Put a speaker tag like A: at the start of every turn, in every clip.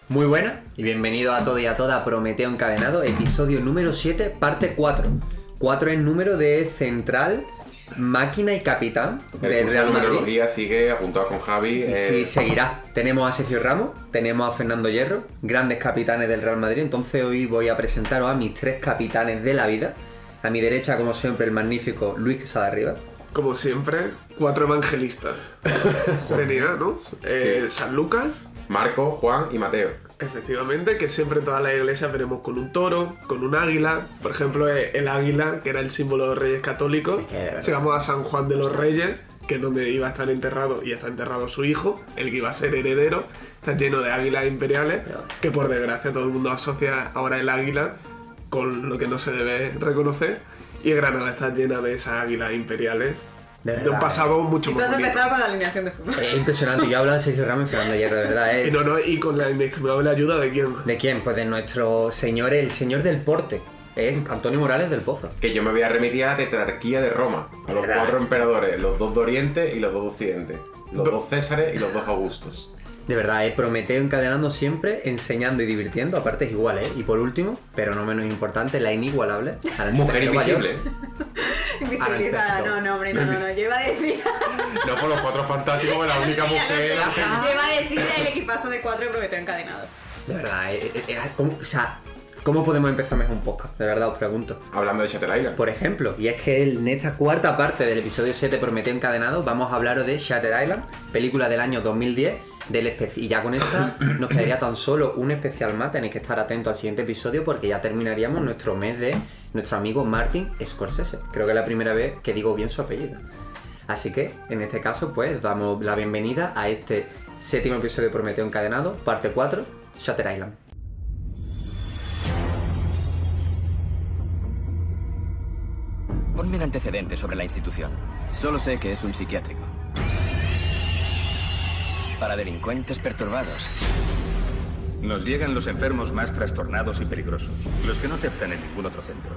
A: Muy buenas y bienvenidos a todos y a todas a Prometeo Encadenado, episodio número 7, parte 4. 4 es número de central, máquina y capitán del Real Madrid.
B: La numerología sigue apuntado con Javi.
A: Sí, seguirá. Tenemos a Sergio Ramos, tenemos a Fernando Hierro, grandes capitanes del Real Madrid. Entonces hoy voy a presentaros a mis 3 capitanes de la vida. A mi derecha, como siempre, el magnífico Luis Quesada Rivas.
C: Como siempre, 4 evangelistas. Tenía, ¿no?
B: Sí.
C: San Lucas,
B: Marco, Juan y Mateo.
C: efectivamente, que siempre en todas las iglesias veremos con un toro, con un águila. Por ejemplo, el águila, que era el símbolo de los reyes católicos. Llegamos a San Juan de los Reyes, que es donde iba a estar enterrado y está enterrado su hijo, el que iba a ser heredero. Está lleno de águilas imperiales, que por desgracia todo el mundo asocia ahora el águila con lo que no se debe reconocer. Y Granada está llena de esas águilas imperiales de un pasado mucho
D: Y tú
C: más
D: has
C: bonito.
D: empezado con la alineación de fútbol.
A: Es impresionante. Yo hablo de Sergio Ramos y Fernando Hierro, de verdad.
C: Y con la inestimable ayuda de quién.
A: ¿De quién? Pues de nuestro señor, el señor del porte. Antonio Morales del Pozo.
B: Que yo me voy a remitir a la tetrarquía de Roma. A los
A: ¿Verdad?
B: 4 emperadores, los 2 de Oriente y los 2 de Occidente. Los 2 Césares y los 2 Augustos.
A: De verdad, Prometeo encadenando siempre, enseñando y divirtiendo, a partes iguales. Y por último, pero no menos importante, la inigualable.
B: Mujer invisible.
D: Invisibilizada, no, hombre, no. Yo iba a decir.
B: No por los 4 fantásticos, la única mujer.
D: Yo iba a decir el equipazo de 4 de Prometeo encadenado.
A: De verdad, ¿cómo podemos empezar mejor un podcast? De verdad, os pregunto.
B: Hablando de Shutter Island.
A: Por ejemplo, y es que en esta cuarta parte del episodio 7 Prometeo encadenado vamos a hablaros de Shutter Island, película del año 2010, y ya con esta nos quedaría tan solo un especial más. Tenéis que estar atentos al siguiente episodio porque ya terminaríamos nuestro mes de nuestro amigo Martin Scorsese. Creo que es la primera vez que digo bien su apellido. Así que, en este caso, pues damos la bienvenida a este 7º episodio de Prometeo encadenado, parte 4, Shutter Island.
E: Ponme en antecedentes sobre la institución.
F: Solo sé que es un psiquiátrico.
E: Para delincuentes perturbados.
G: Nos llegan los enfermos más trastornados y peligrosos, los que no aceptan en ningún otro centro.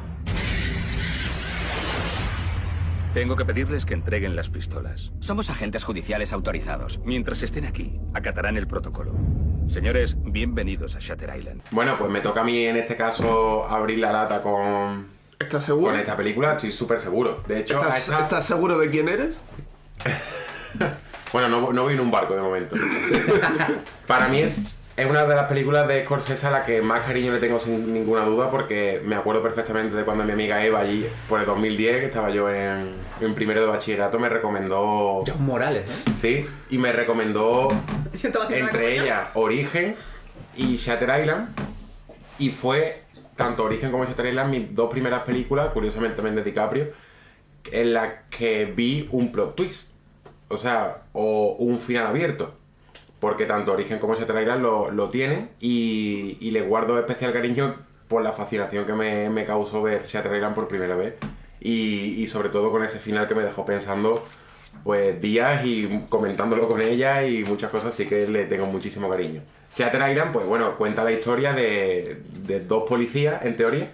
G: Tengo que pedirles que entreguen las pistolas.
E: Somos agentes judiciales autorizados.
G: Mientras estén aquí, acatarán el protocolo. Señores, bienvenidos a Shutter Island.
B: Bueno, pues me toca a mí en este caso abrir la lata con
C: ¿Estás seguro?
B: esta película. Estoy súper seguro. De hecho,
C: ¿Estás seguro de quién eres?
B: Bueno, no voy en un barco de momento. Para mí es una de las películas de Scorsese a la que más cariño le tengo sin ninguna duda, porque me acuerdo perfectamente de cuando mi amiga Eva, allí por el 2010, que estaba yo en primero de bachillerato, me recomendó...
A: John Morales, ¿no?
B: Sí, y me recomendó
D: Yo estaba haciendo
B: entre
D: una cosa.
B: ellas Origen y Shutter Island, y fue tanto Origen como Shutter Island mis 2 primeras películas, curiosamente también de DiCaprio, en las que vi un plot twist. O sea, o un final abierto. Porque tanto Origen como Shutter Island lo tienen y le guardo especial cariño por la fascinación que me causó ver Shutter Island por primera vez. Y sobre todo con ese final que me dejó pensando pues días y comentándolo con ella y muchas cosas, así que le tengo muchísimo cariño. Shutter Island, pues bueno, cuenta la historia de 2 policías, en teoría,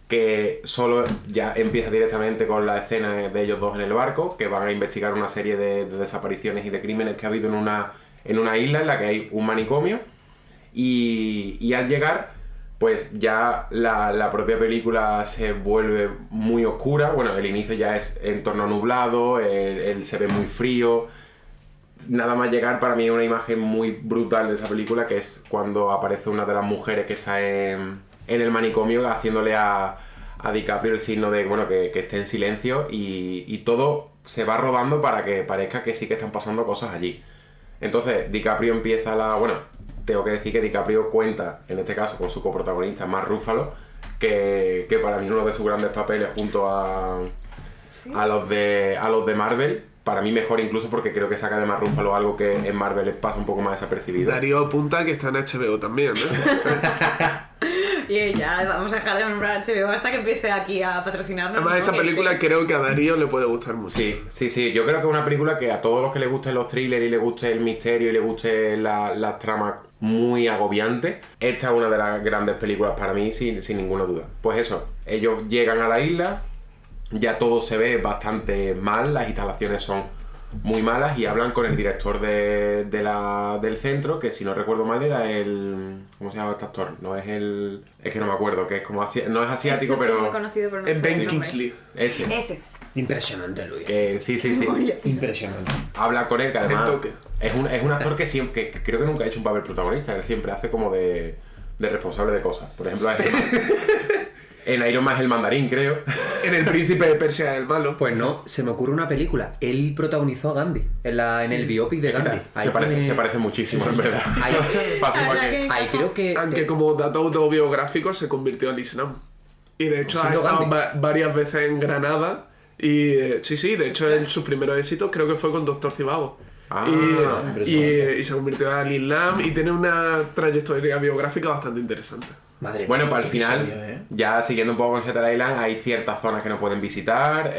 B: que solo ya empieza directamente con la escena de ellos 2 en el barco, que van a investigar una serie de desapariciones y de crímenes que ha habido en una isla en la que hay un manicomio, y al llegar, pues ya la propia película se vuelve muy oscura. Bueno, el inicio ya es entorno nublado, él se ve muy frío. Nada más llegar, para mí es una imagen muy brutal de esa película, que es cuando aparece una de las mujeres que está en el manicomio haciéndole a DiCaprio el signo de bueno que esté en silencio, y todo se va rodando para que parezca que sí que están pasando cosas allí. Entonces DiCaprio empieza tengo que decir que DiCaprio cuenta, en este caso con su coprotagonista Mark Ruffalo, que para mí es uno de sus grandes papeles junto a los de Marvel. Para mí mejor incluso, porque creo que saca de Mark Ruffalo algo que en Marvel les pasa un poco más desapercibido.
C: Darío apunta que está en HBO también, ¿no?
D: Y ya vamos a dejar de nombrar HBO hasta que empiece aquí a patrocinarnos.
C: Además, esta
D: ¿no?
C: película creo que a Darío le puede gustar mucho.
B: Sí. Yo creo que es una película que a todos los que les gusten los thrillers y les guste el misterio y les guste las tramas muy agobiantes, esta es una de las grandes películas para mí, sin ninguna duda. Pues eso, ellos llegan a la isla, ya todo se ve bastante mal, las instalaciones son muy malas y hablan con el director del centro, que si no recuerdo mal era el... ¿Cómo se llama este actor? No es el... Es que no me acuerdo, que es como no es asiático, pero...
D: Es muy conocido, pero no
C: Es
D: sé
C: Ben
D: el nombre.
C: Kingsley.
D: Ese.
A: Impresionante, Luis.
B: Que sí.
A: Impresionante.
B: Habla con él, que además
C: El toque.
B: es un actor que siempre, que creo que nunca ha hecho un papel protagonista, él siempre hace como de responsable de cosas. Por ejemplo, en Iron Man es el mandarín, creo.
C: En El Príncipe de Persia el malo.
A: Pues no, se me ocurre una película. Él protagonizó a Gandhi en el biopic de Gandhi.
B: Se parece muchísimo, en verdad.
A: Ahí,
B: Pasa
D: O sea
B: que-
D: que-
A: ahí creo que...
C: Aunque como dato autobiográfico se convirtió al Islam. Y de hecho ha
A: Siendo
C: estado
A: Gandhi.
C: varias veces en Granada. Y sí, de hecho sus primeros éxitos creo que fue con Doctor Civago.
B: Ah,
C: y se convirtió al Islam y tiene una trayectoria biográfica bastante interesante.
A: Madre
B: Bueno,
A: mía,
B: para el
A: qué
B: final,
A: episodio,
B: ya siguiendo un poco con Shutter Island, hay ciertas zonas que no pueden visitar,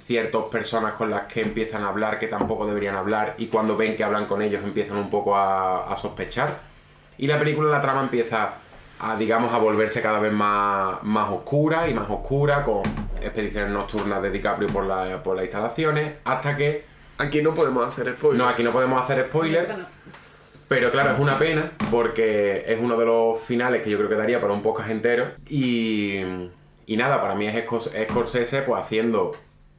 B: ciertas personas con las que empiezan a hablar que tampoco deberían hablar y cuando ven que hablan con ellos empiezan un poco a sospechar. Y la película, la trama empieza a volverse cada vez más oscura y más oscura, con expediciones nocturnas de DiCaprio por las instalaciones, hasta que...
C: Aquí no podemos hacer spoilers.
B: No, aquí no podemos hacer spoilers.
D: Esta no.
B: Pero claro, es una pena porque es uno de los finales que yo creo que daría para un podcast entero. Y nada, para mí es Scorsese pues haciendo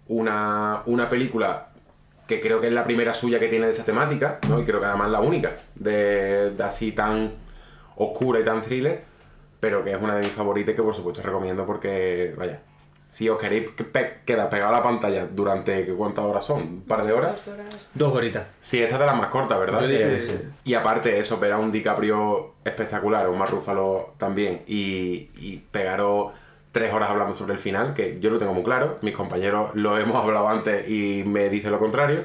B: una película que creo que es la primera suya que tiene de esa temática, ¿no? Y creo que además la única de así tan oscura y tan thriller, pero que es una de mis favoritas y que por supuesto recomiendo porque, vaya, si os queréis quedar pegado a la pantalla durante, ¿cuántas horas son? ¿Un par de horas?
D: 2 horas.
A: 2 horitas.
B: Sí, esta es de las más cortas, ¿verdad?
A: Yo diría que
B: Sí.
A: sí.
B: Y aparte eso, ver a un DiCaprio espectacular, un Mark Ruffalo también, y pegaros 3 horas hablando sobre el final, que yo lo tengo muy claro, mis compañeros lo hemos hablado antes y me dicen lo contrario,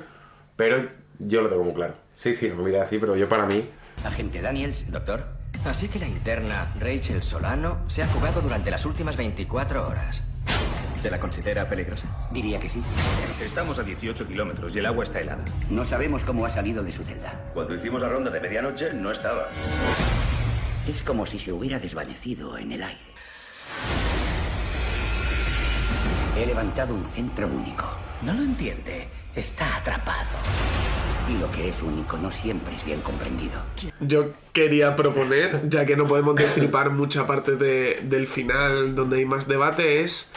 B: pero yo lo tengo muy claro. Sí, no me mira así, pero yo para mí...
E: Agente Daniels, doctor. Así que la interna Rachel Solano se ha fugado durante las últimas 24 horas.
F: ¿Se la considera peligrosa?
H: Diría que sí.
G: Estamos a 18 kilómetros y el agua está helada.
H: No sabemos cómo ha salido de su celda.
G: Cuando hicimos la ronda de medianoche, no estaba.
H: Es como si se hubiera desvanecido en el aire. He levantado un centro único. No lo entiende. Está atrapado. Y lo que es único no siempre es bien comprendido.
C: Yo quería proponer, ya que no podemos destripar mucha parte del final donde hay más debate, es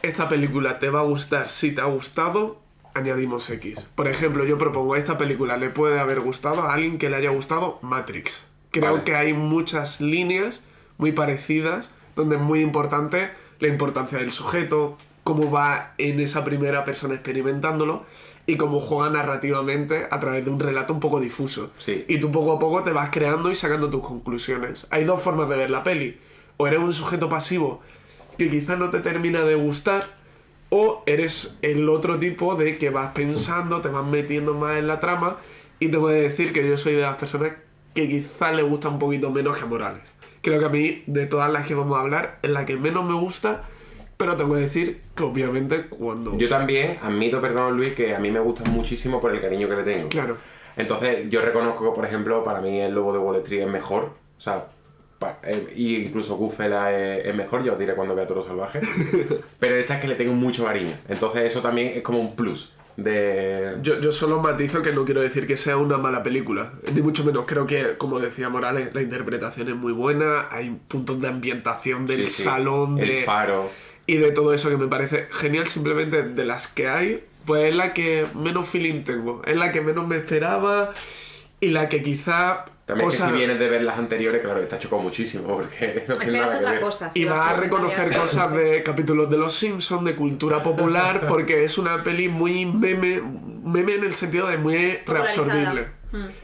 C: esta película te va a gustar si te ha gustado, añadimos X. Por ejemplo, yo propongo a esta película le puede haber gustado a alguien que le haya gustado Matrix. Creo
B: Vale.
C: que hay muchas líneas muy parecidas donde es muy importante la importancia del sujeto, cómo va en esa primera persona experimentándolo y cómo juega narrativamente a través de un relato un poco difuso.
B: Sí.
C: Y tú poco a poco te vas creando y sacando tus conclusiones. Hay dos formas de ver la peli. O eres un sujeto pasivo que quizás no te termina de gustar, o eres el otro tipo de que vas pensando, te vas metiendo más en la trama, y te voy a decir que yo soy de las personas que quizás le gusta un poquito menos que a Morales. Creo que a mí, de todas las que vamos a hablar, es la que menos me gusta, pero tengo que decir que obviamente cuando...
B: Yo también admito, perdón Luis, que a mí me gusta muchísimo por el cariño que le tengo.
C: Claro.
B: Entonces yo reconozco que, por ejemplo, para mí El Lobo de Wall Street es mejor. O sea, y incluso Goodfellas es mejor, ya os diré cuando vea Toro Salvaje. Pero esta es que le tengo mucho cariño. Entonces eso también es como un plus de...
C: Yo solo matizo que no quiero decir que sea una mala película, ni mucho menos. Creo que, como decía Morales, la interpretación es muy buena, hay puntos de ambientación del
B: Sí, sí.
C: salón,
B: El faro.
C: y de todo eso que me parece genial. Simplemente de las que hay, pues es la que menos feeling tengo, es la que menos me esperaba y la que quizá...
B: También que si vienes de ver las anteriores, claro, te ha chocado muchísimo porque no tiene
D: Esperas
B: nada que
D: otra
B: ver.
D: cosa.
C: Y vas a reconocer cosas de capítulos de Los Simpsons, de cultura popular, porque es una peli muy meme en el sentido de muy reabsorbible.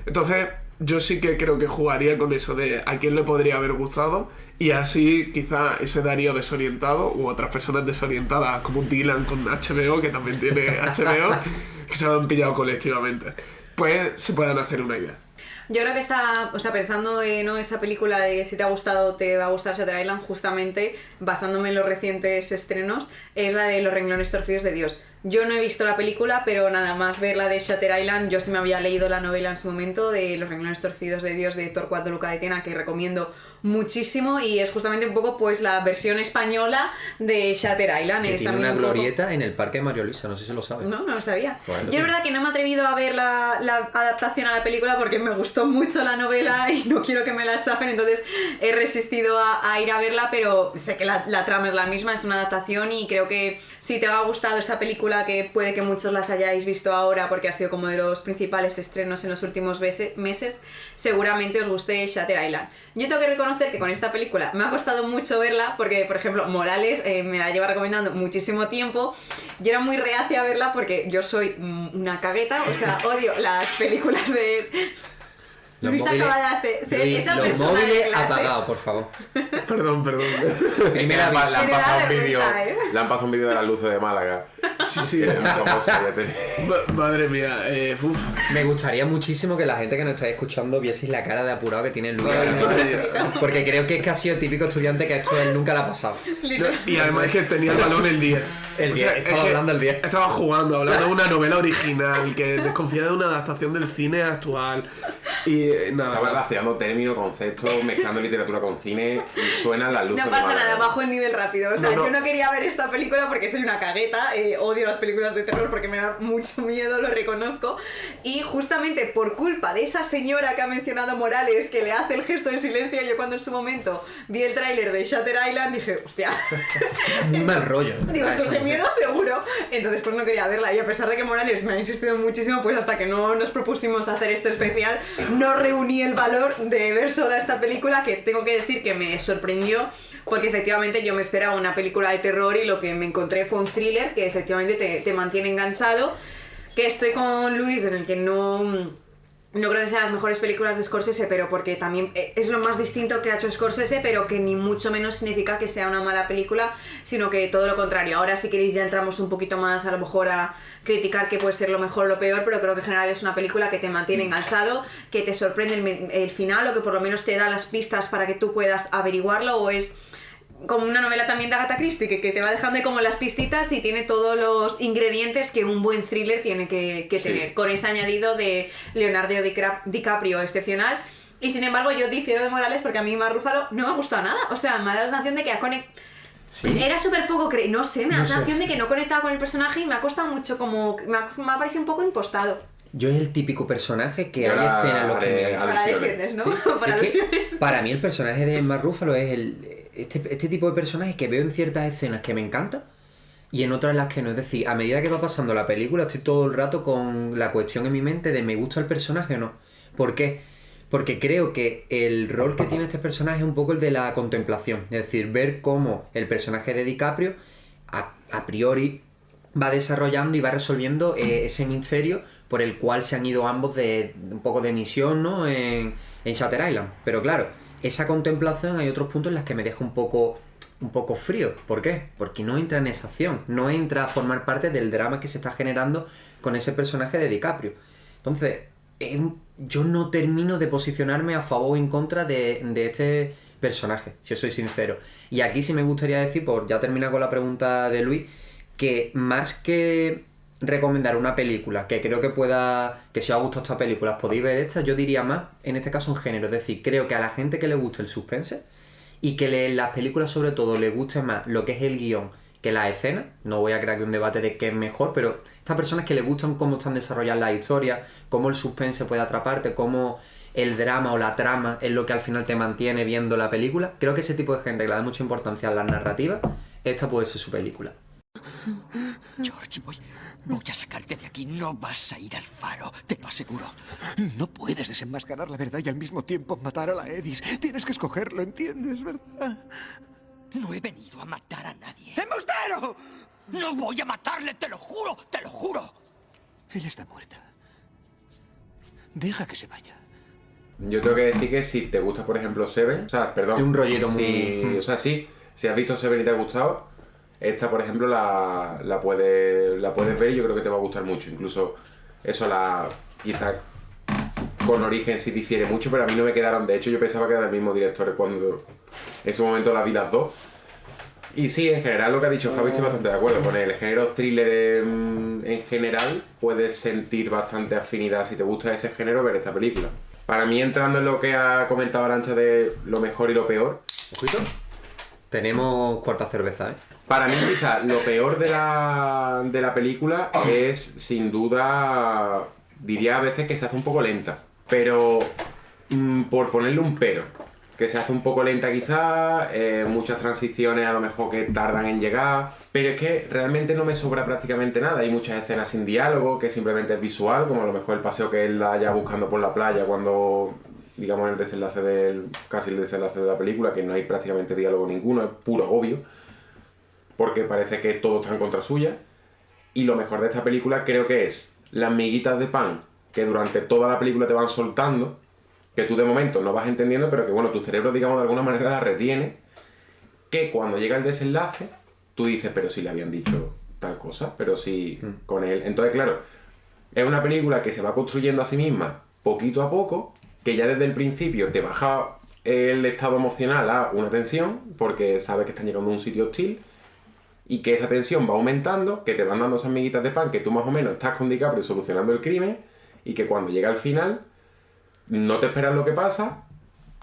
C: Entonces, yo sí que creo que jugaría con eso de a quién le podría haber gustado, y así quizá ese Darío desorientado, u otras personas desorientadas, como Dylan con HBO, que también tiene HBO, que se lo han pillado colectivamente, pues se puedan hacer una idea.
D: Yo creo que está, o sea, pensando en esa película de si te ha gustado, te va a gustar Shutter Island, justamente basándome en los recientes estrenos, es la de Los renglones torcidos de Dios. Yo no he visto la película, pero nada más ver la de Shutter Island, yo sí me había leído la novela en su momento de Los renglones torcidos de Dios de Torquato Luca de Tena, que recomiendo muchísimo, y es justamente un poco pues la versión española de Shutter Island.
A: Que
D: Es
A: tiene
D: también
A: una
D: un poco...
A: glorieta en el Parque de María Luisa, no sé si lo sabes.
D: No lo sabía.
A: Bueno,
D: Yo es verdad que no me he atrevido a ver la adaptación a la película porque me gustó mucho la novela y no quiero que me la chafen, entonces he resistido a ir a verla, pero sé que la trama es la misma, es una adaptación, y creo que si te ha gustado esa película, que puede que muchos las hayáis visto ahora porque ha sido como de los principales estrenos en los últimos meses, seguramente os guste Shutter Island. Yo tengo que reconocer que con esta película me ha costado mucho verla porque, por ejemplo, Morales me la lleva recomendando muchísimo tiempo. Yo era muy reacia a verla porque yo soy una cagueta, o sea, odio las películas de... Luis acaba de hacer... esa
A: los
D: persona de
A: móviles
D: clase.
A: apagados, por favor.
C: Perdón.
A: Primera
B: Le han pasado un vídeo,
D: vergüenza, ¿eh?
B: le han pasado un vídeo de las luces de Málaga.
C: Sí.
B: Es muy famoso, ya te-
C: Madre mía, uf.
A: Me gustaría muchísimo que la gente que nos estáis escuchando vieseis la cara de apurado que tiene Luis ahora mismo. Porque creo que es que ha sido el típico estudiante que esto él nunca le ha pasado.
C: Y además es que tenía el balón el 10.
A: El 10, estaba
C: es que
A: hablando el 10.
C: Estaba jugando, hablando de una novela original que desconfía de una adaptación del cine actual. Y nada.
B: Estaba relacionando términos, conceptos, mezclando literatura con cine y suenan las luces
D: No
B: de
D: pasa
B: Málaga.
D: nada, bajo el nivel rápido. O sea,
C: No.
D: yo no quería ver esta película porque soy una cagueta, odio las películas de terror porque me da mucho miedo, lo reconozco. Y justamente por culpa de esa señora que ha mencionado Morales, que le hace el gesto de silencio, yo cuando en su momento vi el tráiler de Shutter Island dije, hostia,
A: Muy mal rollo.
D: digo, esto es de miedo seguro. Entonces pues no quería verla, y a pesar de que Morales me ha insistido muchísimo, pues hasta que no nos propusimos hacer este especial, no reuní el valor de ver sola esta película, que tengo que decir que me sorprendió, porque efectivamente yo me esperaba una película de terror y lo que me encontré fue un thriller que efectivamente te mantiene enganchado, que estoy con Luis en el que no creo que sean las mejores películas de Scorsese, pero porque también es lo más distinto que ha hecho Scorsese, pero que ni mucho menos significa que sea una mala película, sino que todo lo contrario. Ahora si queréis ya entramos un poquito más a lo mejor a criticar qué puede ser lo mejor o lo peor, pero creo que en general es una película que te mantiene enganchado, que te sorprende el final, o que por lo menos te da las pistas para que tú puedas averiguarlo, o es como una novela también de Agatha Christie, que te va dejando como las pistitas y tiene todos los ingredientes que un buen thriller tiene que tener, con ese añadido de Leonardo DiCaprio excepcional. Y sin embargo yo difiero de Morales porque a mí Mark Ruffalo no me ha gustado nada, o sea, me da la sensación de que
A: ¿Sí?
D: era súper poco no sé, me da la
A: No sé.
D: sensación de que no conectaba con el personaje y me ha costado mucho, como me ha parecido un poco impostado.
A: Yo es el típico personaje que
B: Y
A: hay
B: ahora
A: escenas en los que me
B: haré
D: Para
B: alusiones.
D: defiendes, ¿no?
A: Sí,
D: Para
A: es que
D: alusiones.
A: para mí el personaje de Mark Ruffalo es este tipo de personaje que veo en ciertas escenas que me encanta y en otras las que no. Es decir, a medida que va pasando la película estoy todo el rato con la cuestión en mi mente de ¿me gusta el personaje o no? ¿Por qué? Porque creo que el rol que tiene este personaje es un poco el de la contemplación. Es decir, ver cómo el personaje de DiCaprio a priori va desarrollando y va resolviendo ese misterio por el cual se han ido ambos de un poco de misión, ¿no? En Shutter Island. Pero claro, esa contemplación hay otros puntos en los que me deja un poco frío. ¿Por qué? Porque no entra en esa acción, no entra a formar parte del drama que se está generando con ese personaje de DiCaprio. Entonces, yo no termino de posicionarme a favor o en contra de este personaje, si os soy sincero. Y aquí sí me gustaría decir, por ya terminar con la pregunta de Luis, que más que recomendar una película que creo que si os ha gustado esta película podéis ver esta, yo diría más en este caso un género. Es decir, creo que a la gente que le guste el suspense y que las películas sobre todo le guste más lo que es el guión que las escenas, no voy a crear aquí un debate de qué es mejor, pero estas personas que les gustan cómo están desarrolladas las historias, cómo el suspense puede atraparte, cómo el drama o la trama es lo que al final te mantiene viendo la película, creo que ese tipo de gente que le da mucha importancia a las narrativas, esta puede ser su película.
H: George, voy a sacarte de aquí. No vas a ir al faro, te lo aseguro. No puedes desenmascarar la verdad y al mismo tiempo matar a la Edis. Tienes que escogerlo, ¿entiendes, verdad? No he venido a matar a nadie. ¡Embustero! No voy a matarle, te lo juro, te lo juro. Ella está muerta. Deja que se vaya.
B: Yo tengo que decir que si te gusta, por ejemplo, Seven, o sea, perdón,
A: De un rollito
B: si,
A: muy...
B: o sea, sí, si has visto Seven y te ha gustado, esta, por ejemplo, la puedes ver y yo creo que te va a gustar mucho. Incluso eso, quizá con Origen sí difiere mucho, pero a mí no me quedaron. De hecho, yo pensaba que eran el mismo director cuando en su momento las vi las dos. Y sí, en general lo que ha dicho Javi estoy bastante de acuerdo. Con el género thriller en general puedes sentir bastante afinidad. Si te gusta ese género, ver esta película. Para mí, entrando en lo que ha comentado Arantxa de lo mejor y lo peor,
A: Ojito. Tenemos cuarta cerveza, ¿eh?
B: para mí quizá lo peor de la película es sin duda, diría a veces que se hace un poco lenta. Pero por ponerle un pero, que se hace un poco lenta quizá, muchas transiciones a lo mejor que tardan en llegar, pero es que realmente no me sobra prácticamente nada. Hay muchas escenas sin diálogo, que simplemente es visual, como a lo mejor el paseo que él da ya buscando por la playa cuando, digamos, el desenlace casi el desenlace de la película, que no hay prácticamente diálogo ninguno, es puro agobio, porque parece que todo está en contra suya. Y lo mejor de esta película creo que es las miguitas de pan que durante toda la película te van soltando, que tú de momento no vas entendiendo, pero que bueno, tu cerebro, digamos, de alguna manera la retiene, que cuando llega el desenlace, tú dices, pero si le habían dicho tal cosa, pero si con él... Entonces, claro, es una película que se va construyendo a sí misma poquito a poco, que ya desde el principio te baja el estado emocional a una tensión, porque sabes que están llegando a un sitio hostil, y que esa tensión va aumentando, que te van dando esas miguitas de pan, que tú más o menos estás con DiCaprio solucionando el crimen, y que cuando llega al final no te esperas lo que pasa,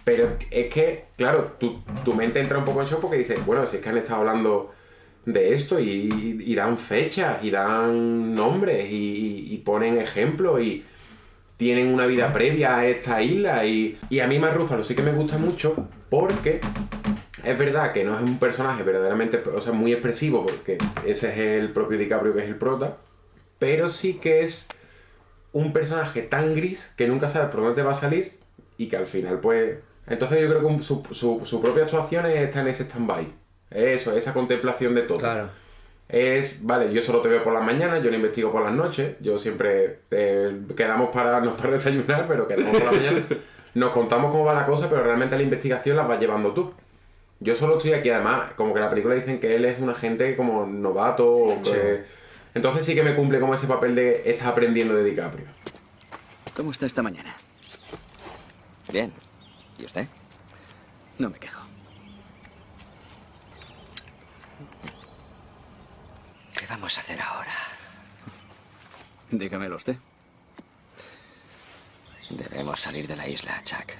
B: pero es que, claro, tu mente entra un poco en shock porque dices, bueno, si es que han estado hablando de esto y dan fechas y dan nombres y ponen ejemplos y tienen una vida previa a esta isla y a mí Mark Ruffalo sí que me gusta mucho porque es verdad que no es un personaje verdaderamente, o sea, muy expresivo porque ese es el propio DiCaprio que es el prota, pero sí que es un personaje tan gris que nunca sabes por dónde te va a salir y que al final pues... Entonces yo creo que su propia actuación está en ese stand-by. Eso, esa contemplación de todo.
A: Claro.
B: Es, vale, yo solo te veo por las mañanas, yo no investigo por las noches, yo siempre quedamos no para desayunar, pero quedamos por la mañana, nos contamos cómo va la cosa, pero realmente la investigación la vas llevando tú. Yo solo estoy aquí, además, como que en la película dicen que él es un agente como novato, o que... Entonces sí que me cumple como ese papel de estás aprendiendo de DiCaprio.
F: ¿Cómo está esta mañana?
E: Bien. ¿Y usted?
F: No me quejo.
E: ¿Qué vamos a hacer ahora?
F: Dígamelo usted.
E: Debemos salir de la isla, Chuck.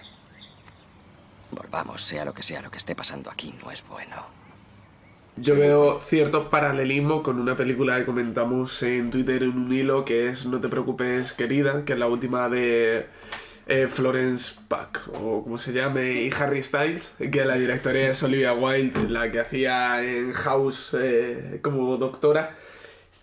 E: Volvamos, sea lo que esté pasando aquí, no es bueno.
C: Yo veo ciertos paralelismos con una película que comentamos en Twitter en un hilo, que es No te preocupes, querida, que es la última de Florence Pugh, o como se llame, y Harry Styles, que la directora es Olivia Wilde, la que hacía en House como doctora,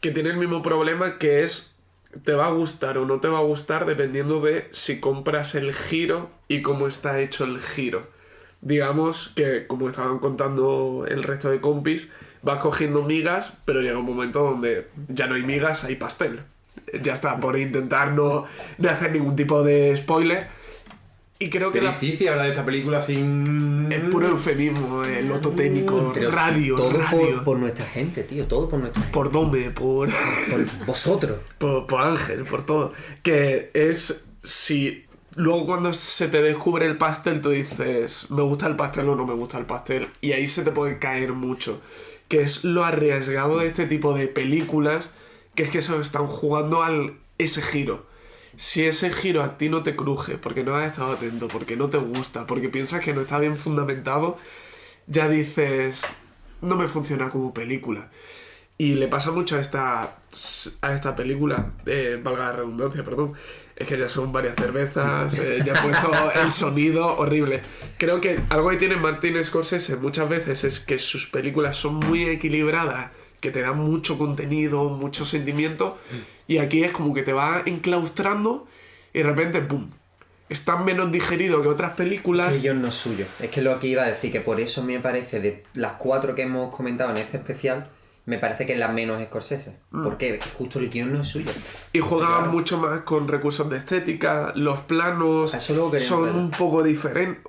C: que tiene el mismo problema, que es te va a gustar o no te va a gustar dependiendo de si compras el giro y cómo está hecho el giro. Digamos que, como estaban contando el resto de compis, vas cogiendo migas, pero llega un momento donde ya no hay migas, hay pastel. Ya está, por intentar no hacer ningún tipo de spoiler. Y creo que
B: Qué difícil hablar de esta película sin...
C: es puro eufemismo, lo totémico,
A: Pero
C: radio.
A: Por nuestra gente, tío, todo por nuestra gente.
C: Por Dome, por
A: Vosotros.
C: por Ángel, por todo. Que es si... Luego cuando se te descubre el pastel, tú dices, ¿me gusta el pastel o no me gusta el pastel? Y ahí se te puede caer mucho. Que es lo arriesgado de este tipo de películas, que es que se están jugando ese giro. Si ese giro a ti no te cruje, porque no has estado atento, porque no te gusta, porque piensas que no está bien fundamentado, ya dices, no me funciona como película. Y le pasa mucho a esta película, valga la redundancia, perdón. Es que ya son varias cervezas, ya he puesto el sonido horrible. Creo que algo que tiene Martin Scorsese muchas veces es que sus películas son muy equilibradas, que te dan mucho contenido, mucho sentimiento, y aquí es como que te va enclaustrando y de repente, ¡pum! Es tan menos digerido que otras películas.
A: Que el guión no es suyo. Es que lo que iba a decir, que por eso me parece, de las 4 que hemos comentado en este especial, me parece que es la menos Scorsese. Porque justo el guión no es suyo.
C: Y juegan mucho más con recursos de estética, los planos son un poco diferentes.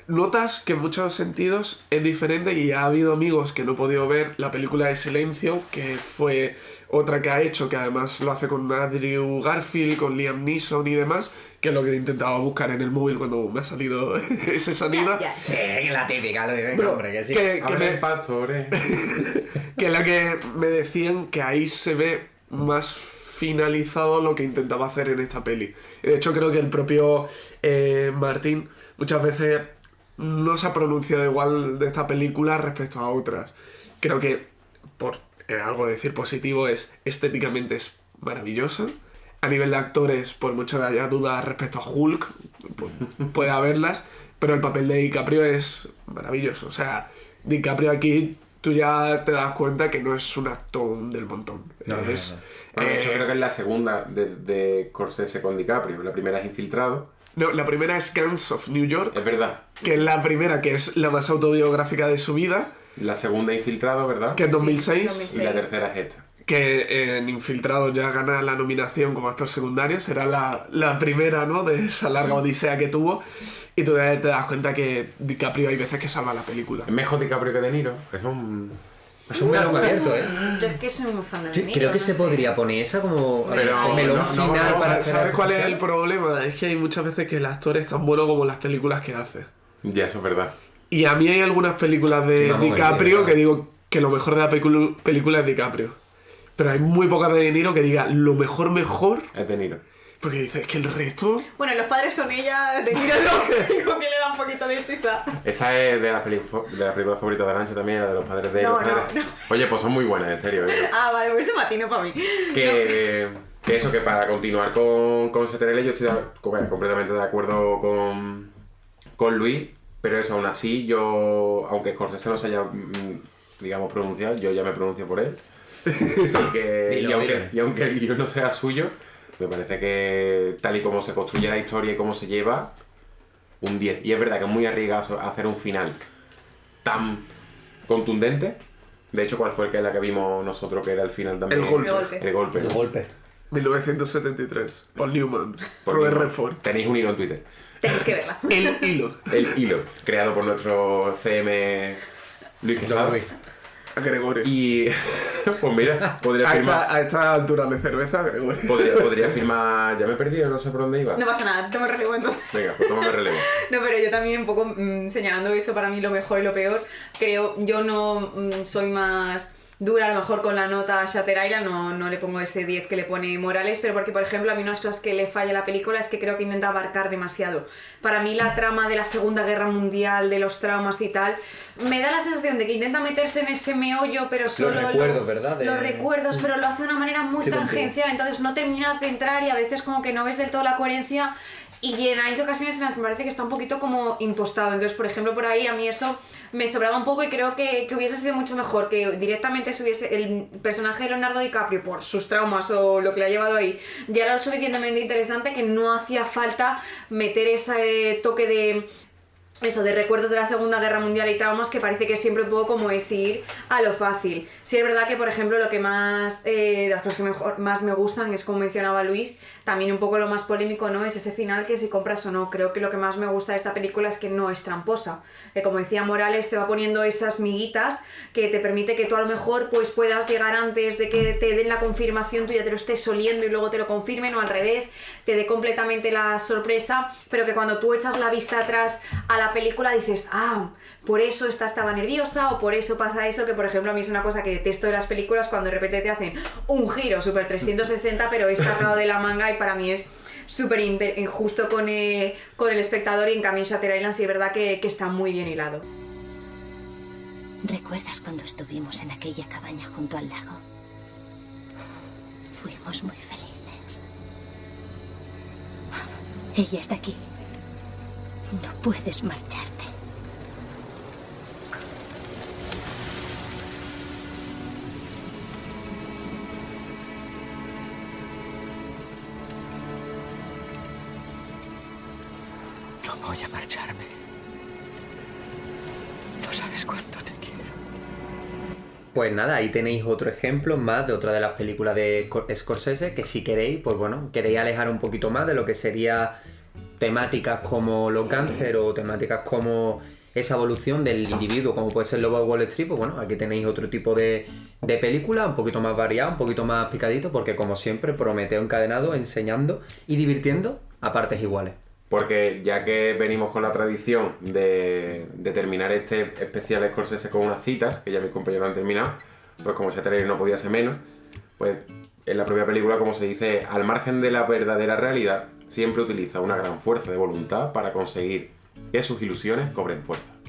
C: Notas que en muchos sentidos es diferente y ha habido amigos que no he podido ver la película de Silencio, que fue otra que ha hecho, que además lo hace con Andrew Garfield, con Liam Neeson y demás, que es lo que intentaba buscar en el móvil cuando me ha salido ese sonido.
A: Sí, la típica, lo de
C: Pero
A: hombre, que sí.
B: Pastores.
C: Que es la que me decían que ahí se ve más finalizado lo que intentaba hacer en esta peli. De hecho, creo que el propio Martin muchas veces no se ha pronunciado igual de esta película respecto a otras. Creo que, por algo decir positivo, estéticamente es maravillosa. A nivel de actores, por mucho que haya dudas respecto a Hulk, puede haberlas, pero el papel de DiCaprio es maravilloso. O sea, DiCaprio aquí tú ya te das cuenta que no es un actor del montón.
B: Bueno, de hecho, creo que es la segunda de Scorsese con DiCaprio. La primera es Infiltrado.
C: No, la primera es Gangs of New York.
B: Es verdad.
C: Que es la primera, que es la más autobiográfica de su vida.
B: La segunda Infiltrado, ¿verdad?
C: Que es 2006.
D: Sí, 2006.
B: Y la tercera es esta.
C: Que en Infiltrado ya gana la nominación como actor secundario. Será la primera, ¿no? De esa larga odisea que tuvo. Y tú te das cuenta que DiCaprio hay veces que salva la película.
B: Es mejor DiCaprio que De Niro. Es un
A: melón abierto, ¿eh?
D: Yo es que soy muy fan de
A: Sí,
D: Niro,
A: creo que
D: no
A: se
D: sé.
A: podría poner esa como
B: Pero
A: melón
B: no,
A: final
B: vamos
A: para
B: a-
A: hacer
C: ¿Sabes cuál es el
A: artificial.
C: problema? Es que hay muchas veces que el actor es tan bueno como las películas que hace.
B: Ya, eso es verdad.
C: Y a mí hay algunas películas de
A: Sí, vamos,
C: DiCaprio
A: sí,
C: que digo que lo mejor de la película es DiCaprio. Pero hay muy pocas de De Niro que diga lo mejor,
B: Es De Niro.
C: porque dices que el resto...
D: Bueno, los padres son ella, De Niro es lo único que le da un poquito de chicha.
B: Esa es de las películas favoritas de Arancha también, la de los padres de
D: No,
B: los padres.
D: no.
B: Oye, pues son muy buenas, en serio.
D: Ah, vale, pues ese matino para mí.
B: Que eso, que para continuar con Shutter Island, yo estoy completamente de acuerdo con Luis, pero eso, aún así, yo, aunque Scorsese no se haya, digamos, pronunciado, yo ya me pronuncio por él. Así que,
A: Dilo,
B: y aunque el guión no sea suyo, me parece que tal y como se construye la historia y cómo se lleva, un 10. Y es verdad que es muy arriesgado hacer un final tan contundente. De hecho, ¿cuál fue la que vimos nosotros que era el final también?
C: El golpe.
B: El golpe.
A: El golpe.
C: 1973. Paul Newman.
B: Por
C: Robert
B: Newman.
C: Redford.
B: Tenéis un hilo en Twitter.
D: Tenéis que verla.
C: El hilo.
B: El hilo, creado por nuestro CM Luis Quesada.
C: A Gregorio.
B: Y pues mira, podría
C: A esta altura de cerveza, Gregorio.
B: podría firmar. Ya me he perdido, no sé por dónde iba.
D: No pasa nada, tomo relevo entonces.
B: Venga, pues tómame relevo.
D: No, pero yo también un poco señalando eso para mí lo mejor y lo peor, creo, yo no soy más dura a lo mejor con la nota a Shutter Island, no le pongo ese 10 que le pone Morales, pero porque por ejemplo a mí unas cosas que le falla a la película es que creo que intenta abarcar demasiado. Para mí la trama de la Segunda Guerra Mundial, de los traumas y tal, me da la sensación de que intenta meterse en ese meollo, pero solo
A: recuerdos, ¿verdad?
D: Los recuerdos, pero lo hace de una manera muy
A: Sí,
D: tangencial, entonces no terminas de entrar y a veces como que no ves del todo la coherencia. Y hay ocasiones en las que me parece que está un poquito como impostado. Entonces, por ejemplo, por ahí a mí eso me sobraba un poco y creo que hubiese sido mucho mejor que directamente se hubiese el personaje de Leonardo DiCaprio, por sus traumas o lo que le ha llevado ahí, ya era lo suficientemente interesante que no hacía falta meter ese toque de... Eso, de recuerdos de la Segunda Guerra Mundial y traumas que parece que siempre un poco como es ir a lo fácil. Sí es verdad que, por ejemplo, lo que más, de las cosas que más me gustan es, como mencionaba Luis, también un poco lo más polémico, ¿no? Es ese final que si compras o no. Creo que lo que más me gusta de esta película es que no es tramposa. Como decía Morales, te va poniendo esas miguitas que te permite que tú a lo mejor pues puedas llegar antes de que te den la confirmación, tú ya te lo estés oliendo y luego te lo confirmen, o al revés, te dé completamente la sorpresa, pero que cuando tú echas la vista atrás a la película dices, ah, por eso esta estaba nerviosa o por eso pasa eso, que por ejemplo a mí es una cosa que detesto de las películas cuando de repente te hacen un giro súper 360 pero es sacado de la manga y para mí es súper injusto con el espectador, y en cambio en Shutter Island sí es verdad que está muy bien hilado.
I: ¿Recuerdas cuando estuvimos en aquella cabaña junto al lago? Fuimos muy felices. Ella está aquí. No puedes marcharte.
H: No voy a marcharme. No sabes cuánto te quiero.
A: Pues nada, ahí tenéis otro ejemplo más de otra de las películas de Scorsese, que si queréis, pues bueno, queréis alejar un poquito más de lo que sería temáticas como los cáncer o temáticas como esa evolución del individuo, como puede ser Lobo de Wall Street, pues bueno, aquí tenéis otro tipo de película, un poquito más variada, un poquito más picadito, porque como siempre, Prometeo encadenado, enseñando y divirtiendo a partes iguales.
B: Porque ya que venimos con la tradición de terminar este especial Scorsese con unas citas, que ya mis compañeros han terminado, pues como Shutter Island no podía ser menos, pues en la propia película, como se dice, al margen de la verdadera realidad, siempre utiliza una gran fuerza de voluntad para conseguir que sus ilusiones cobren fuerza.